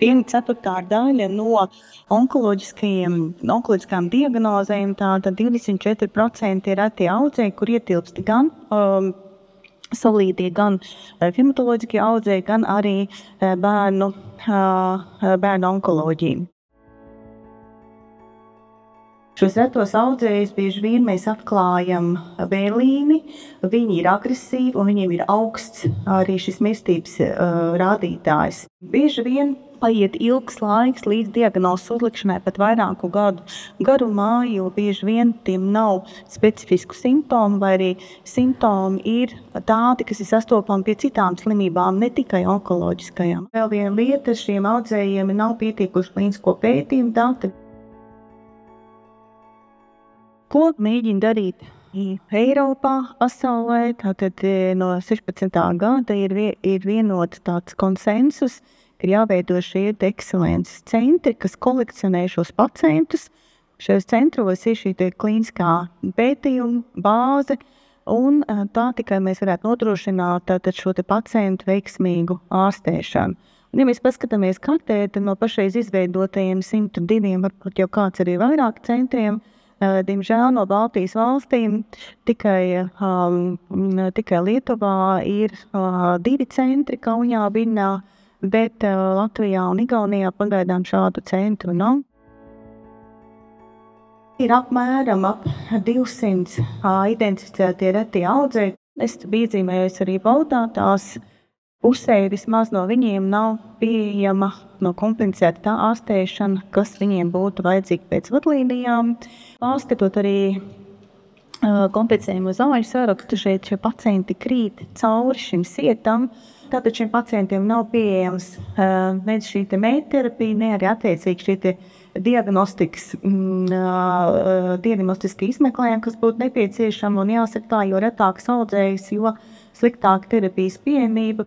1/4 daļa no onkoloģiskām diagnozēm, tātad 24% ir reti audzēji, kur ietilpst gan solītie, gan hematoloģiskie audzēji, gan arī bērnu onkoloģija. Šos retos audzējus bieži vien mēs atklājam vēlīni, viņi ir agresīvi un viņiem ir augsts arī šis mirstības rādītājs. Bieži vien paiet ilgs laiks līdz diagnozes uzlikšanai, pat vairāku gadu garumā, jo bieži vien tiem nav specifisku simptomu, vai arī simptomi ir tādi, kas ir sastopami pie citām slimībām, ne tikai onkoloģiskajām. Vēl viena lieta, šiem audzējiem nav pietiekuši klīnisko pētījumu dati. Ko mēģina darīt Eiropā, pasaulē? Tātad no 16. gada ir vienots tāds konsensus, ka ir jāveido šie ekscelences centri, kas kolekcionē šos pacientus. Šajos centros ir šī klīniskā pētījuma bāze, un tā tikai mēs varētu nodrošināt tātad šo pacientu veiksmīgu ārstēšanu. Un, ja mēs paskatāmies kartē, tad no pašreiz izveidotajiem 102, varbūt jau kāds arī vairāk centriem, diemžēl no Baltijas valstīm tikai Lietuvā ir 2 centri Kaunijā, Viļņā, bet Latvijā un Igaunijā pagaidām šādu centru nav. Ir apmēram 200 identificētie retie audzēji. Es biju iezīmējis arī baudātās. Pusē vismaz no viņiem nav pieejama kompensēta tā ārstēšana, kas viņiem būtu vajadzīga pēc vadlīnijām. Pārskatot arī kompensējumu zāļu sarakstu, šie pacienti krīt cauri šim sietam. Tātad šiem pacientiem nav pieejams ne šī mēterapija, ne arī attiecīgi šī diagnostiski izmeklējumi, kas būtu nepieciešami. Un jāsaka tā, jo retāks audzējs, jo sliktāka terapijas pieejamība.